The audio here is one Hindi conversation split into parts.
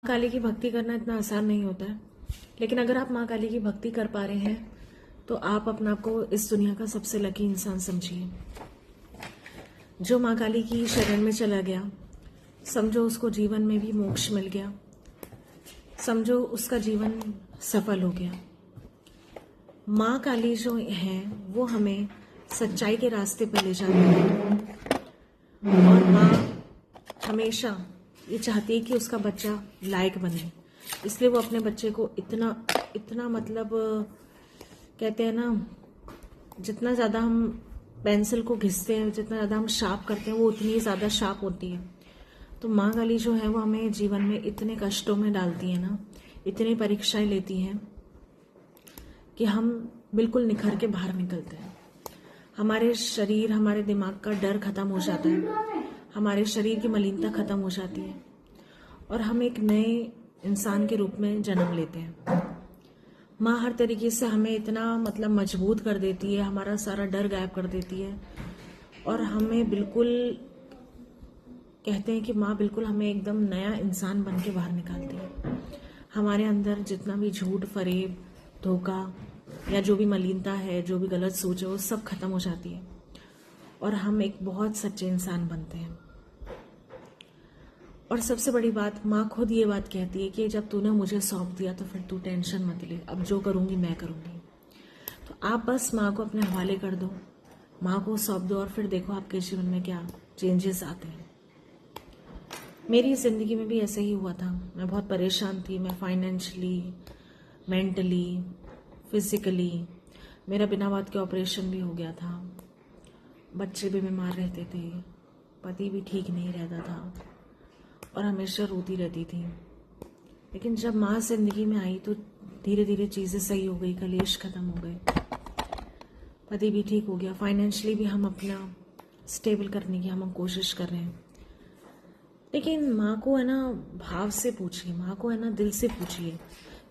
काली की भक्ति करना इतना आसान नहीं होता है, लेकिन अगर आप माँ काली की भक्ति कर पा रहे हैं तो आप अपने आप को इस दुनिया का सबसे लकी इंसान समझिए। जो माँ काली की शरण में चला गया, समझो उसको जीवन में भी मोक्ष मिल गया, समझो उसका जीवन सफल हो गया। माँ काली जो है वो हमें सच्चाई के रास्ते पर ले जाती है और माँ हमेशा ये चाहती है कि उसका बच्चा लायक बने, इसलिए वो अपने बच्चे को इतना इतना मतलब कहते हैं ना, जितना ज़्यादा हम पेंसिल को घिसते हैं, जितना ज़्यादा हम शार्प करते हैं, वो उतनी ही ज़्यादा शार्प होती है। तो माँ काली जो है वो हमें जीवन में इतने कष्टों में डालती है ना, इतनी परीक्षाएं लेती हैं कि हम बिल्कुल निखर के बाहर निकलते हैं। हमारे शरीर, हमारे दिमाग का डर खत्म हो जाता है, हमारे शरीर की मलिनता खत्म हो जाती है और हम एक नए इंसान के रूप में जन्म लेते हैं। माँ हर तरीके से हमें इतना मतलब मजबूत कर देती है, हमारा सारा डर गायब कर देती है और हमें बिल्कुल कहते हैं कि माँ बिल्कुल हमें एकदम नया इंसान बन के बाहर निकालती है। हमारे अंदर जितना भी झूठ, फरेब, धोखा या जो भी मलिनता है, जो भी गलत सोच है, वो सब खत्म हो जाती है और हम एक बहुत सच्चे इंसान बनते हैं। और सबसे बड़ी बात, माँ खुद ये बात कहती है कि जब तूने मुझे सौंप दिया तो फिर तू टेंशन मत ले, अब जो करूँगी मैं करूँगी। तो आप बस माँ को अपने हवाले कर दो, माँ को सौंप दो और फिर देखो आपके जीवन में क्या चेंजेस आते हैं। मेरी ज़िंदगी में भी ऐसे ही हुआ था। मैं बहुत परेशान थी, मैं फाइनेंशियली, मेंटली, फिजिकली, मेरा बिना बात के ऑपरेशन भी हो गया था, बच्चे भी बीमार रहते थे, पति भी ठीक नहीं रहता था और हमेशा रोती रहती थी। लेकिन जब माँ जिंदगी में आई तो धीरे धीरे चीज़ें सही हो गई, कलेश खत्म हो गए, पति भी ठीक हो गया, फाइनेंशियली भी हम अपना स्टेबल करने की हम कोशिश कर रहे हैं। लेकिन माँ को है ना भाव से पूछिए, माँ को है ना दिल से पूछिए।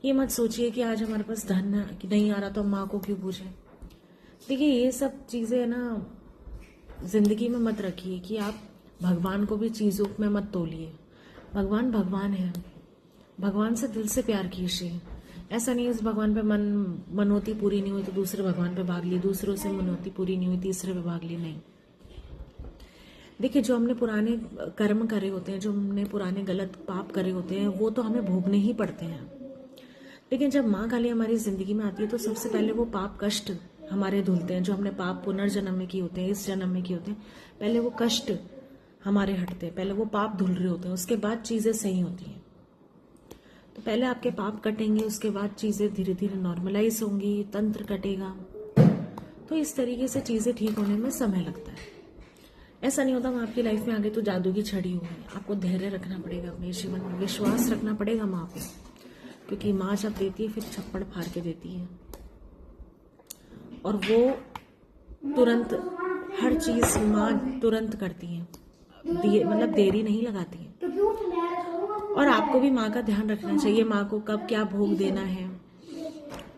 ये मत सोचिए कि आज हमारे पास धन नहीं आ रहा तो माँ को क्यों पूछे। देखिए ये सब चीज़ें है ना जिंदगी में मत रखिए कि आप भगवान को भी चीज़ों में मत तोलिए। भगवान भगवान है, भगवान से दिल से प्यार कीजिए। ऐसा नहीं उस भगवान पे मनोती पूरी नहीं हुई तो दूसरे भगवान पे भाग ली, दूसरों से मनोती पूरी नहीं हुई तीसरे पे भाग ली, नहीं। देखिए जो हमने पुराने कर्म करे होते हैं, जो हमने पुराने गलत पाप करे होते हैं, वो तो हमें भोगने ही पड़ते हैं। लेकिन जब माँ काली हमारी जिंदगी में आती है तो सबसे पहले वो पाप कष्ट हमारे धुलते हैं। जो हमने पाप पुनर्जन्म में किए होते हैं, इस जन्म में किए होते हैं, पहले वो कष्ट हमारे हटते हैं, पहले वो पाप धुल रहे होते हैं, उसके बाद चीज़ें सही होती हैं। तो पहले आपके पाप कटेंगे, उसके बाद चीज़ें धीरे धीरे नॉर्मलाइज होंगी, तंत्र कटेगा। तो इस तरीके से चीज़ें ठीक होने में समय लगता है। ऐसा नहीं होता हम आपकी लाइफ में आगे तो जादू की छड़ी होगी। आपको धैर्य रखना पड़ेगा, अपने जीवन में विश्वास रखना पड़ेगा माँ पे, क्योंकि माँ जब देती है फिर छप्पड़ फाड़ के देती है और वो तुरंत हर चीज़ माँ तुरंत करती है, मतलब देरी नहीं लगाती है। और आपको भी माँ का ध्यान रखना चाहिए, माँ को कब क्या भोग देना है।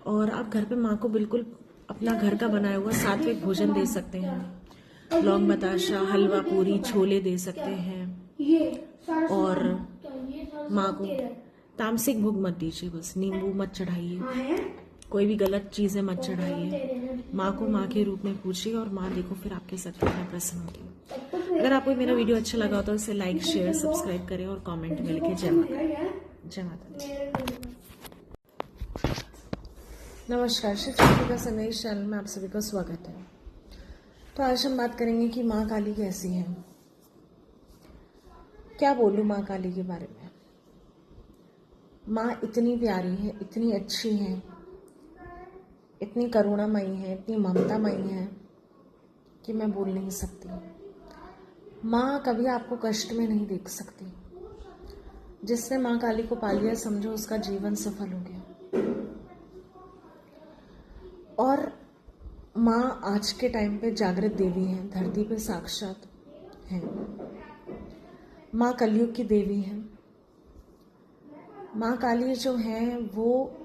और आप घर पे माँ को बिल्कुल अपना घर का बनाया हुआ सात्विक भोजन दे सकते हैं, लौंग बताशा, हलवा पूरी, छोले दे सकते हैं। और माँ को तामसिक भोग मत दीजिए, बस नींबू मत चढ़ाइए, कोई भी गलत चीज़ें मत चढ़ाइए। माँ को माँ के रूप में पूछिए और माँ देखो फिर आपके साथ कितना प्रसन्न होती है। अगर आपको मेरा वीडियो अच्छा लगा हो तो इसे लाइक, शेयर, सब्सक्राइब करें और कमेंट में लिखें जय माता दी। जय माता दी। नमस्कार, श्री चंद्रिका संदेश चैनल में आप सभी का स्वागत है। तो आज हम बात करेंगे कि माँ काली कैसी है। क्या बोलूँ माँ काली के बारे में। माँ इतनी प्यारी है, इतनी अच्छी है, इतनी करुणामयी है, इतनी ममतामयी है कि मैं बोल नहीं सकती। माँ कभी आपको कष्ट में नहीं देख सकती। जिसने माँ काली को पा लिया समझो उसका जीवन सफल हो गया। और माँ आज के टाइम पे जागृत देवी है, धरती पे साक्षात है। माँ कलयुग की देवी है। माँ काली जो है वो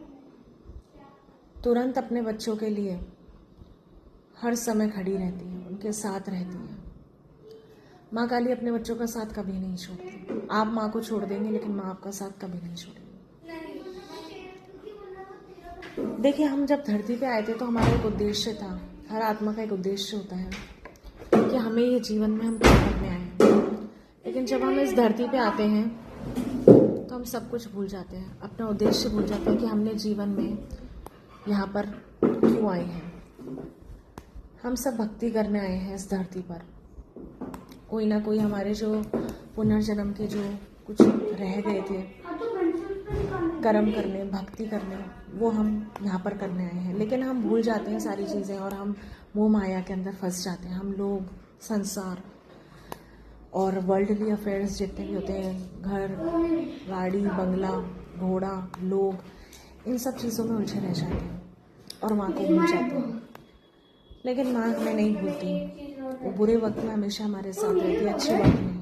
तुरंत अपने बच्चों के लिए हर समय खड़ी रहती है, उनके साथ रहती है। माँ काली अपने बच्चों का साथ कभी नहीं छोड़ती। आप माँ को छोड़ देंगे लेकिन माँ आपका साथ कभी नहीं छोड़ेगी। देखिए, हम जब धरती पे आए थे तो हमारा एक उद्देश्य था। हर आत्मा का एक उद्देश्य होता है कि हमें ये जीवन में हम क्या करने आए हैं। लेकिन जब हम इस धरती पे आते हैं तो हम सब कुछ भूल जाते हैं, अपना उद्देश्य भूल जाते हैं कि हमने जीवन में यहाँ पर क्यों आए हैं। हम सब भक्ति करने आए हैं इस धरती पर। कोई ना कोई हमारे जो पुनर्जन्म के जो कुछ रह गए थे कर्म करने, भक्ति करने, वो हम यहाँ पर करने आए हैं। लेकिन हम भूल जाते हैं सारी चीज़ें और हम मोह माया के अंदर फंस जाते हैं। हम लोग, संसार और वर्ल्डली अफेयर्स जितने भी होते हैं, घर, गाड़ी, बंगला, घोड़ा, लोग, इन सब चीज़ों में उलझे रह जाते हैं और माँ को भूल जाते हैं। लेकिन माँ हमें नहीं भूलती। वो बुरे वक्त में हमेशा हमारे साथ रहती है, अच्छे वक्त में